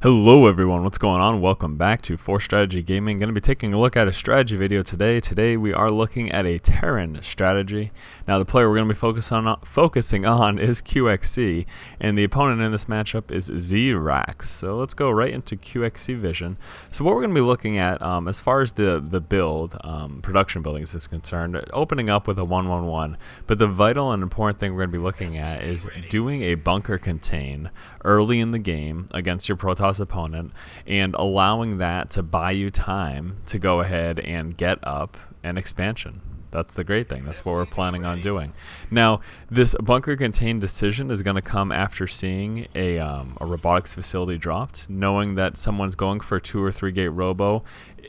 Hello everyone, what's going on? Welcome back to Force Strategy Gaming. Going to be taking a look at a strategy video today. Today we are looking at a Terran strategy. Now the player we're going to be focusing on is QXC, and the opponent in this matchup is Barracks. So let's go right into QXC vision. So what we're going to be looking at as far as the build, production buildings is concerned, opening up with a 1-1-1. But the vital and important thing we're going to be looking at is doing a bunker contain early in the game against your Protoss opponent and allowing that to buy you time to go ahead and get up an expansion. That's the great thing. That's what we're planning on doing. Now, this bunker contained decision is going to come after seeing a robotics facility dropped. Knowing that someone's going for a 2 or 3 gate robo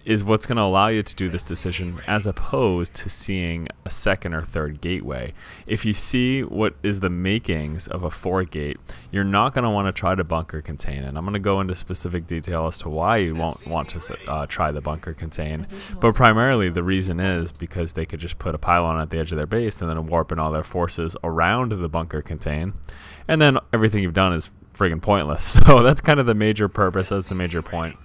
is what's going to allow you to do this decision, as opposed to seeing a 2nd or 3rd gateway. If you see what is the makings of a 4 gate, you're not going to want to try to bunker contain. And I'm going to go into specific detail as to why you won't want to try the bunker contain. But primarily the reason is because they could just put a pylon at the edge of their base and then warp in all their forces around the bunker contain, and then everything you've done is friggin' pointless. So that's kind of the major purpose. That's the major point.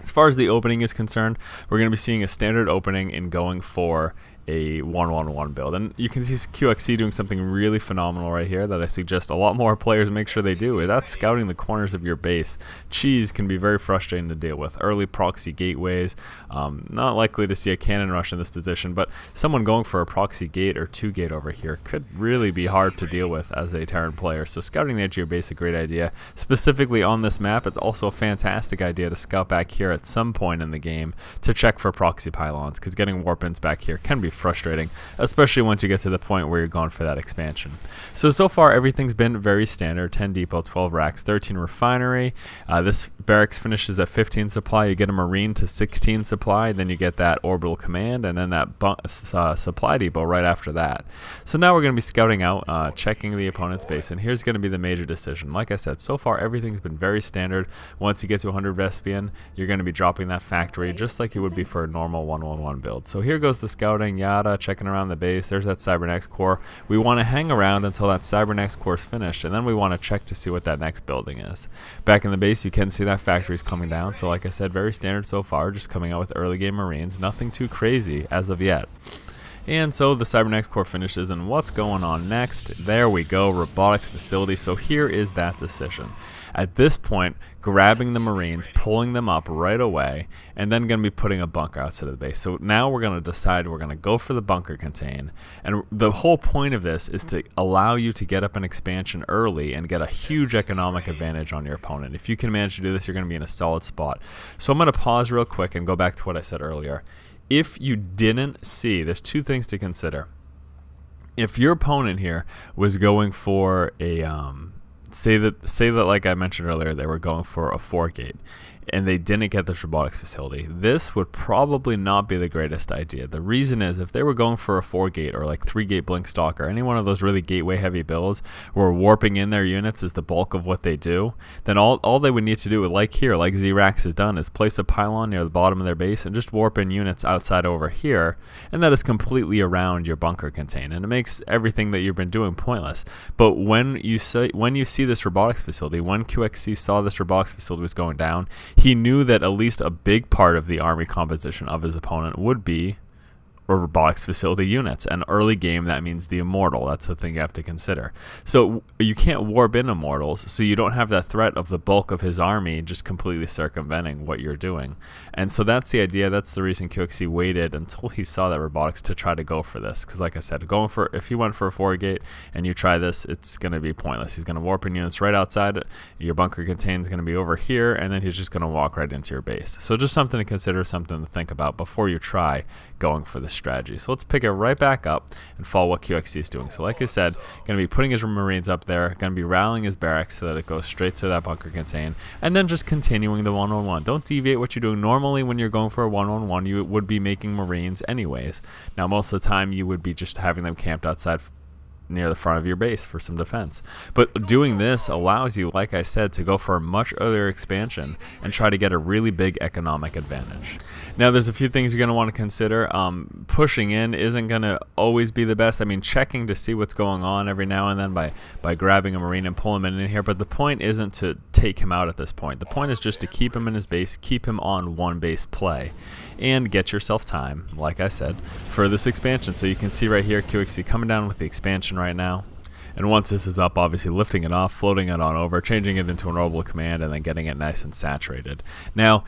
As far as the opening is concerned, we're going to be seeing a standard opening and going for a 1-1-1 build. And you can see QXC doing something really phenomenal right here that I suggest a lot more players make sure they do. That's scouting the corners of your base. Cheese can be very frustrating to deal with. Early proxy gateways, not likely to see a cannon rush in this position, but someone going for a proxy gate or 2 gate over here could really be hard to deal with as a Terran player. So scouting the edge of your base is a great idea. Specifically on this map, it's also a fantastic idea to scout back here at some point in the game to check for proxy pylons, because getting warp-ins back here can be frustrating, especially once you get to the point where you're going for that expansion. So far everything's been very standard: 10 depot, 12 racks, 13 refinery. This barracks finishes at 15 supply. You get a marine to 16 supply, then you get that orbital command, and then that supply depot right after that. So now we're going to be scouting out, checking the opponent's base, and here's going to be the major decision. Like I said, so far everything's been very standard. Once you get to 100 Vespian, you're going to be dropping that factory just like you would be for a normal 1-1-1 build. So here goes the scouting, checking around the base. There's that cybernetics core. We want to hang around until that cybernetics core is finished, and then we want to check to see what that next building is. Back in the base, you can see that factory is coming down. So like I said, very standard so far, just coming out with early game marines. Nothing too crazy as of yet. And so the cybernetics core finishes, and what's going on next? There we go, robotics facility. So here is that decision. At this point, grabbing the marines, pulling them up right away, and then going to be putting a bunker outside of the base. So now we're going to decide we're going to go for the bunker contain, and the whole point of this is to allow you to get up an expansion early and get a huge economic advantage on your opponent. If you can manage to do this, you're going to be in a solid spot. So I'm going to pause real quick and go back to what I said earlier. If you didn't see, there's 2 things to consider. If your opponent here was going for a say that like I mentioned earlier, they were going for a 4 gate and they didn't get this robotics facility, this would probably not be the greatest idea. The reason is, if they were going for a 4 gate or like 3 gate blink stalk or any one of those really gateway heavy builds where warping in their units is the bulk of what they do, then all they would need to do, like here, like Barracks has done, is place a pylon near the bottom of their base and just warp in units outside over here, and that is completely around your bunker contain, and it makes everything that you've been doing pointless. But when you see this robotics facility, when QXC saw this robotics facility was going down, he knew that at least a big part of the army composition of his opponent would be or robotics facility units. And early game, that means the immortal. That's the thing you have to consider. So you can't warp in immortals, so you don't have that threat of the bulk of his army just completely circumventing what you're doing. And so that's the idea. That's the reason QXC waited until he saw that robotics to try to go for this. Because like I said, if you went for a 4 gate and you try this, it's going to be pointless. He's going to warp in units right outside. Your bunker contain is going to be over here, and then he's just going to walk right into your base. So just something to consider, something to think about before you try going for this strategy. So let's pick it right back up and follow what QXC is doing. So like I said, going to be putting his marines up there, going to be rallying his barracks so that it goes straight to that bunker contain, and then just continuing the 1-on-1. Don't deviate what you're doing. Normally when you're going for a 1-on-1, you would be making marines anyways. Now most of the time you would be just having them camped outside near the front of your base for some defense. But doing this allows you, like I said, to go for a much earlier expansion and try to get a really big economic advantage. Now, there's a few things you're going to want to consider. Pushing in isn't going to always be the best. I mean, checking to see what's going on every now and then by grabbing a Marine and pull him in here, but the point isn't to take him out at this point. The point is just to keep him in his base, keep him on one base play, and get yourself time, like I said, for this expansion. So you can see right here, QXC coming down with the expansion right now. And once this is up, obviously lifting it off, floating it on over, changing it into an orbital command, and then getting it nice and saturated. Now,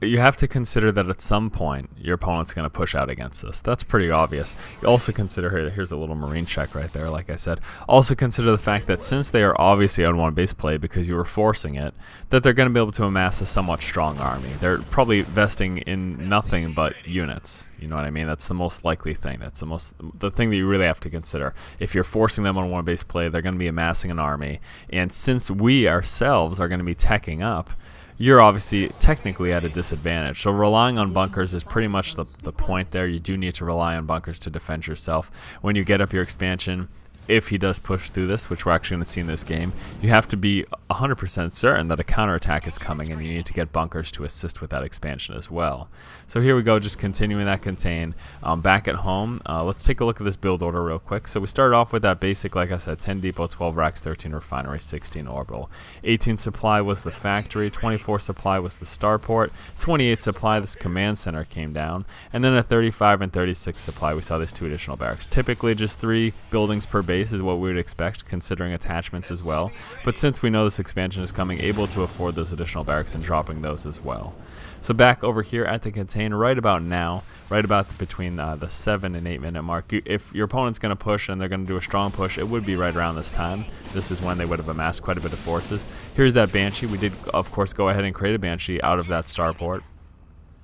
you have to consider that at some point, your opponent's going to push out against this. That's pretty obvious. You also consider, here's a little Marine check right there, like I said. Also consider the fact that since they are obviously on one base play because you were forcing it, that they're going to be able to amass a somewhat strong army. They're probably vesting in nothing but units. You know what I mean? That's the most likely thing. That's the thing that you really have to consider. If you're forcing them on one base play, they're going to be amassing an army. And since we ourselves are going to be teching up, you're obviously technically at a disadvantage. So relying on bunkers is pretty much the point there. You do need to rely on bunkers to defend yourself. When you get up your expansion, if he does push through this, which we're actually going to see in this game, you have to be 100% certain that a counterattack is coming, and you need to get bunkers to assist with that expansion as well. So here we go, just continuing that contain. Back at home, let's take a look at this build order real quick. So we started off with that basic, like I said, 10 depot, 12 racks, 13 refinery, 16 orbital. 18 supply was the factory, 24 supply was the starport, 28 supply, this command center came down, and then at 35 and 36 supply, we saw these 2 additional barracks. Typically just 3 buildings per base is what we would expect, considering attachments as well. But since we know this expansion is coming, able to afford those additional barracks and dropping those as well. So back over here at the contain, right about now, right about between the 7 and 8 minute mark, if your opponent's going to push and they're going to do a strong push, it would be right around this time. This is when they would have amassed quite a bit of forces. Here's that Banshee. We did, of course, go ahead and create a Banshee out of that starport.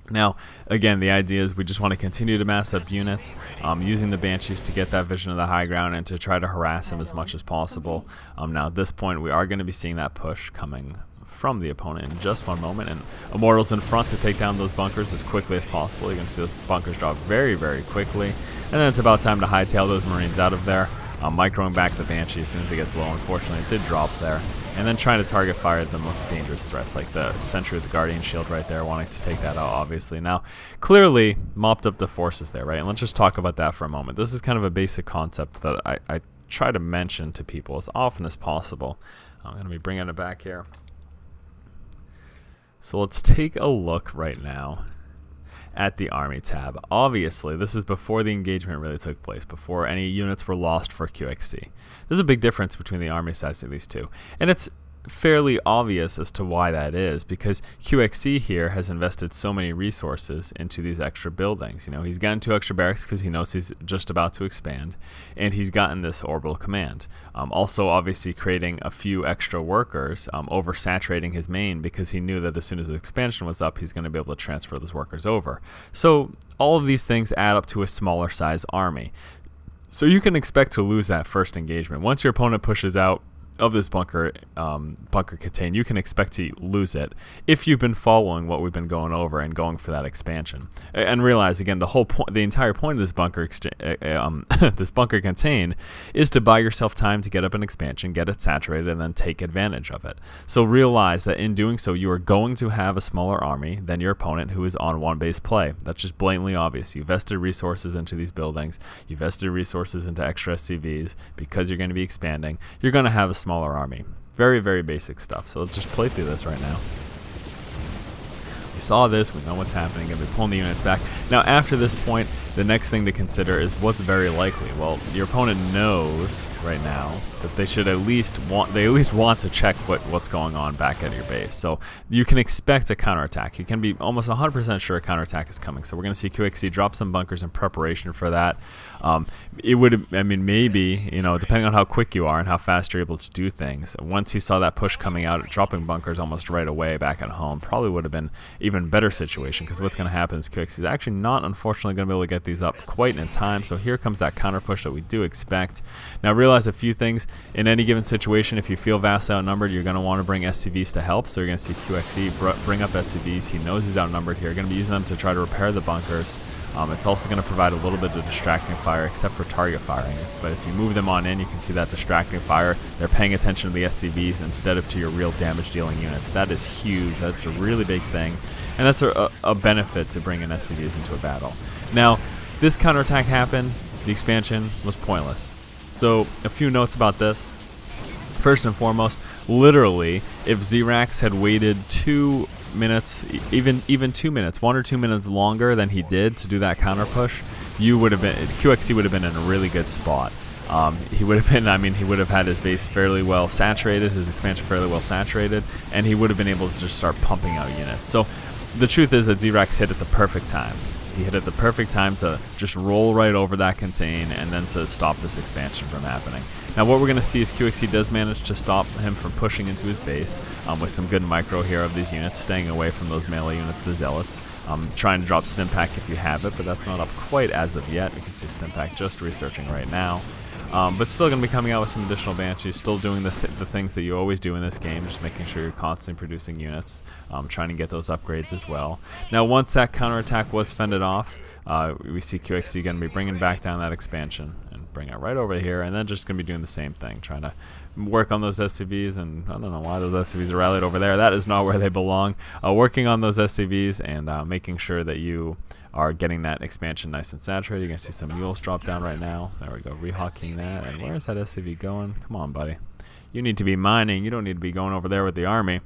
Now, again, the idea is we just want to continue to mass up units, using the Banshees to get that vision of the high ground and to try to harass them as much as possible. Now, at this point, we are going to be seeing that push coming from the opponent in just one moment, and Immortals in front to take down those bunkers as quickly as possible. You're going to see those bunkers drop very, very quickly, and then it's about time to hightail those Marines out of there. Microing back the Banshee as soon as it gets low. Unfortunately, it did drop there. And then trying to target fire the most dangerous threats, like the Sentry with the Guardian Shield right there, wanting to take that out, obviously. Now, clearly, mopped up the forces there, right? And let's just talk about that for a moment. This is kind of a basic concept that I try to mention to people as often as possible. I'm going to be bringing it back here. So let's take a look right now at the Army tab. Obviously, this is before the engagement really took place, before any units were lost for QXC. There's a big difference between the Army size of these two, and it's fairly obvious as to why that is, because QXC here has invested so many resources into these extra buildings. You know, he's gotten 2 extra barracks because he knows he's just about to expand, and he's gotten this orbital command. Also, obviously, creating a few extra workers, oversaturating his main because he knew that as soon as the expansion was up, he's going to be able to transfer those workers over. So all of these things add up to a smaller size army. So you can expect to lose that first engagement. Once your opponent pushes out of this bunker contain, you can expect to lose it if you've been following what we've been going over and going for that expansion. And realize again, the entire point of this this bunker contain is to buy yourself time to get up an expansion, get it saturated, and then take advantage of it. So realize that in doing so, you are going to have a smaller army than your opponent who is on one base play. That's just blatantly obvious. You vested resources into these buildings. You vested resources into extra SCVs because you're going to be expanding. You're going to have a smaller army. Very, very basic stuff. So let's just play through this right now. We saw this, we know what's happening, and we're pulling the units back. Now, after this point, the next thing to consider is what's very likely. Well, your opponent knows right now that they should at least want to check what's going on back at your base. So you can expect a counterattack. You can be almost 100% sure a counterattack is coming. So we're going to see QXC drop some bunkers in preparation for that. It would, I mean, maybe, you know, depending on how quick you are and how fast you're able to do things, once he saw that push coming out, dropping bunkers almost right away back at home, probably would have been even better situation, because what's going to happen is QXC is actually not, unfortunately, going to be able to get these up quite in time. So here comes that counter push that we do expect. Now realize a few things. In any given situation, if you feel vastly outnumbered, you're going to want to bring SCVs to help. So you're going to see QXC bring up SCVs. He knows he's outnumbered here. Going to be using them to try to repair the bunkers, It's also going to provide a little bit of distracting fire, except for target firing. But if you move them on in, you can see that distracting fire. They're paying attention to the SCVs instead of to your real damage-dealing units. That is huge. That's a really big thing, and that's a benefit to bringing SCVs into a battle. Now, this counterattack happened. The expansion was pointless. So, a few notes about this. First and foremost, literally, if Xerax had waited 2 minutes, even 2 minutes, 1 or 2 minutes longer than he did to do that counter push, QXC would have been in a really good spot. He would have been, he would have had his base fairly well saturated, his expansion fairly well saturated, and he would have been able to just start pumping out units. So the truth is that Xerax hit at the perfect time. He hit at the perfect time to just roll right over that contain and then to stop this expansion from happening. Now what we're going to see is QXC does manage to stop him from pushing into his base with some good micro here of these units, staying away from those melee units, the Zealots. Trying to drop Stimpack if you have it, but that's not up quite as of yet. You can see Stimpack just researching right now. But still going to be coming out with some additional Banshees, still doing the things that you always do in this game, just making sure you're constantly producing units, trying to get those upgrades as well. Now once that counterattack was fended off, we see QXC going to be bringing back down that expansion and bring it right over here, and then just going to be doing the same thing, trying to work on those SCVs, and I don't know why those SCVs are rallied over there. That is not where they belong. Working on those SCVs and making sure that you are getting that expansion nice and saturated. You're going to see some mules drop down right now. There we go, rehawking that. And where is that SCV going? Come on, buddy. You need to be mining. You don't need to be going over there with the army.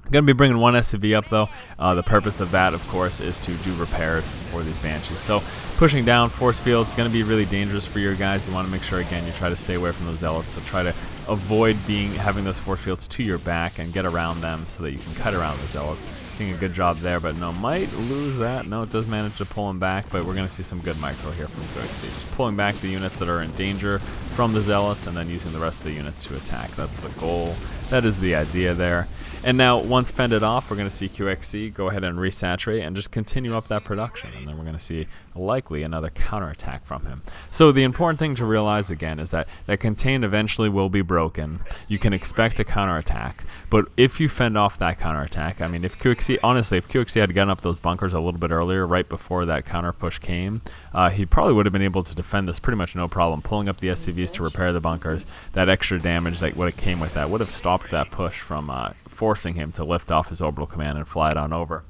I'm going to be bringing one SCV up, though. The purpose of that, of course, is to do repairs for these Banshees. So pushing down force field is going to be really dangerous for your guys. You want to make sure, again, you try to stay away from those Zealots. So try to avoid having those force fields to your back and get around them so that you can cut around the Zealots. Seeing a good job there, but no, might lose that. No, it does manage to pull him back, but we're going to see some good micro here from QXC. Just pulling back the units that are in danger from the Zealots and then using the rest of the units to attack. That's the goal. That is the idea there. And now, once fended off, we're going to see QXC go ahead and resaturate and just continue up that production. And then we're going to see likely another counterattack from him. So the important thing to realize, again, is that that contain eventually will be broken. You can expect a counterattack. But if you fend off that counterattack, if QXC, honestly, if QXC had gotten up those bunkers a little bit earlier, right before that counter push came, he probably would have been able to defend this pretty much no problem. Pulling up the SCVs to repair the bunkers, that extra damage that would have came with that would have stopped that push from forcing him to lift off his Orbital Command and fly it on over.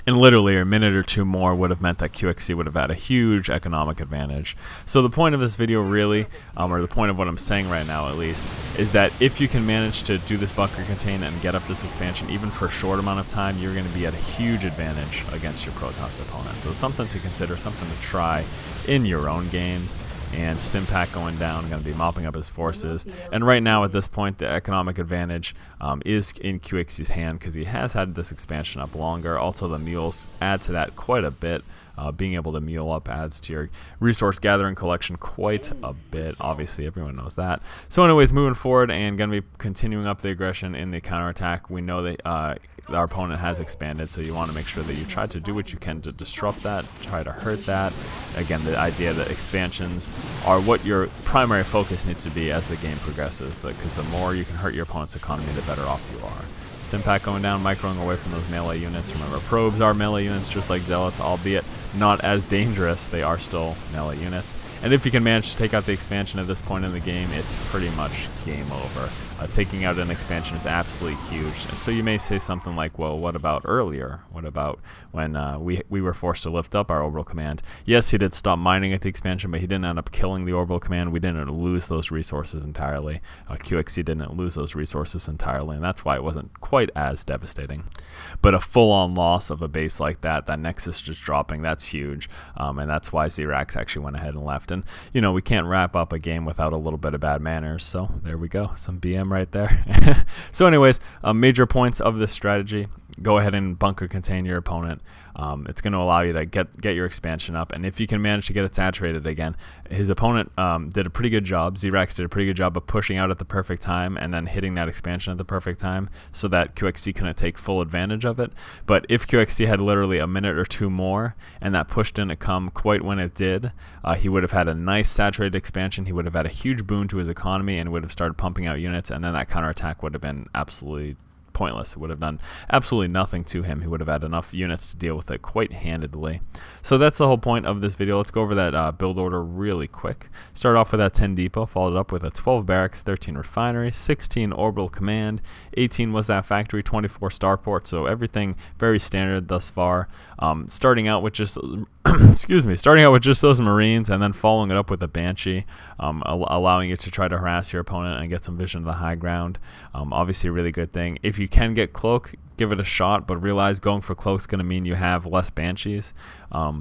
And literally a minute or two more would have meant that QXC would have had a huge economic advantage. So the point of this video really, or the point of what I'm saying right now at least, is that if you can manage to do this bunker contain and get up this expansion even for a short amount of time, you're going to be at a huge advantage against your Protoss opponent. So something to consider, something to try in your own games. And Stimpack going down, going to be mopping up his forces. And right now at this point, the economic advantage is in QXC's hand because he has had this expansion up longer. Also, the mules add to that quite a bit. Being able to mule up adds to your resource gathering collection quite a bit. Obviously, everyone knows that. So anyways, moving forward and going to be continuing up the aggression in the counterattack. We know that our opponent has expanded, so you want to make sure that you try to do what you can to disrupt that, try to hurt that. Again, the idea that expansions are what your primary focus needs to be as the game progresses, because the more you can hurt your opponent's economy, the better off you are. Stimpack going down, microing away from those melee units. Remember, probes are melee units just like Zealots, albeit not as dangerous. They are still melee units. And if you can manage to take out the expansion at this point in the game, it's pretty much game over. Taking out an expansion is absolutely huge. So you may say something like, well, what about earlier? What about when we were forced to lift up our Orbital Command? Yes, he did stop mining at the expansion, but he didn't end up killing the Orbital Command. We didn't lose those resources entirely. QXC didn't lose those resources entirely, and that's why it wasn't quite as devastating. But a full-on loss of a base like that Nexus just dropping, that's huge, and that's why Xerax actually went ahead and left. And, we can't wrap up a game without a little bit of bad manners, so there we go, some BM right there. So anyways, major points of this strategy: go ahead and bunker contain your opponent. It's going to allow you to get your expansion up, and if you can manage to get it saturated again, his opponent did a pretty good job. Xerax did a pretty good job of pushing out at the perfect time and then hitting that expansion at the perfect time so that QXC couldn't take full advantage of it. But if QXC had literally a minute or two more and that push didn't come quite when it did, he would have had a nice saturated expansion. He would have had a huge boon to his economy and would have started pumping out units, and then that counterattack would have been absolutely pointless. It would have done absolutely nothing to him. He would have had enough units to deal with it quite handedly. So that's the whole point of this video. Let's go over that build order really quick. Start off with that 10 depot, followed up with a 12 barracks, 13 refinery, 16 orbital command, 18 was that factory, 24 starport. So everything very standard thus far. Starting out with just starting out with just those Marines, and then following it up with a Banshee, allowing you to try to harass your opponent and get some vision of the high ground. Obviously a really good thing. If you can get Cloak, give it a shot, but realize going for Cloak is going to mean you have less Banshees.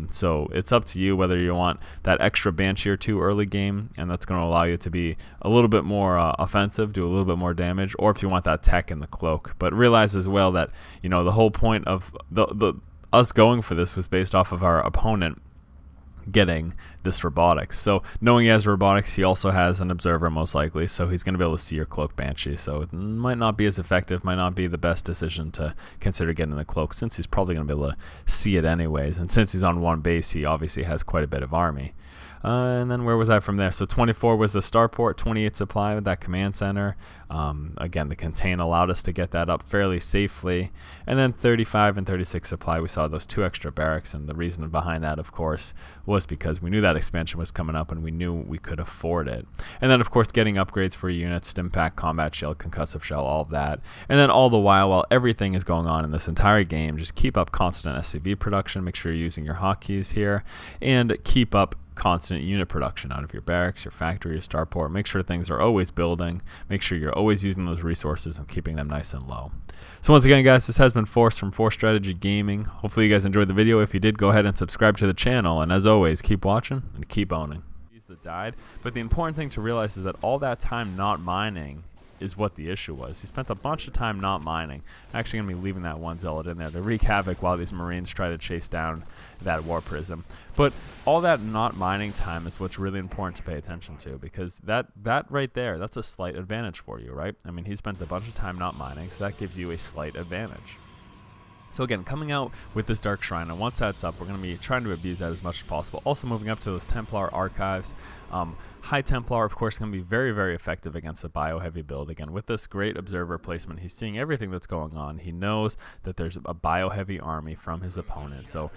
So it's up to you whether you want that extra Banshee or two early game, and that's going to allow you to be a little bit more offensive, do a little bit more damage, or if you want that tech in the Cloak. But realize as well that, you know, the whole point of us going for this was based off of our opponent getting this robotics. So knowing he has robotics, he also has an observer most likely, so he's going to be able to see your Cloak Banshee. So it might not be as effective, might not be the best decision to consider getting the Cloak, since he's probably going to be able to see it anyways, and since he's on one base, he obviously has quite a bit of army. And then where was I from there? So 24 was the starport, 28 supply with that command center. Again, the contain allowed us to get that up fairly safely. And then 35 and 36 supply, we saw those 2 extra barracks. And the reason behind that, of course, was because we knew that expansion was coming up and we knew we could afford it. And then, of course, getting upgrades for units, stim pack, combat shield, concussive shell, all of that. And then all the while everything is going on in this entire game, just keep up constant SCV production. Make sure you're using your hotkeys here. And keep up constant unit production out of your barracks, your factory, your starport. Make sure things are always building. Make sure you're always using those resources and keeping them nice and low. So once again, guys, this has been Force from Force Strategy Gaming. Hopefully you guys enjoyed the video. If you did, go ahead and subscribe to the channel. And as always, keep watching and keep owning. That died. But the important thing to realize is that all that time not mining is what the issue was. He spent a bunch of time not mining. Actually going to be leaving that one zealot in there to wreak havoc while these Marines try to chase down that war prism. But all that not mining time is what's really important to pay attention to, because that right there, that's a slight advantage for you, right? I mean, he spent a bunch of time not mining, so that gives you a slight advantage. So again, coming out with this Dark Shrine, and once that's up, we're going to be trying to abuse that as much as possible. Also moving up to those Templar archives. High Templar, of course, going to be very, very effective against a bio-heavy build. Again, with this great observer placement, he's seeing everything that's going on. He knows that there's a bio-heavy army from his opponent. So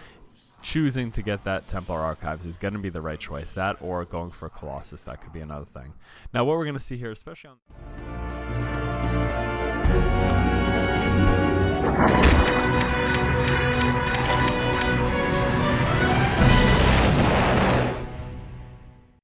choosing to get that Templar archives is going to be the right choice. That or going for Colossus, that could be another thing. Now, what we're going to see here, especially on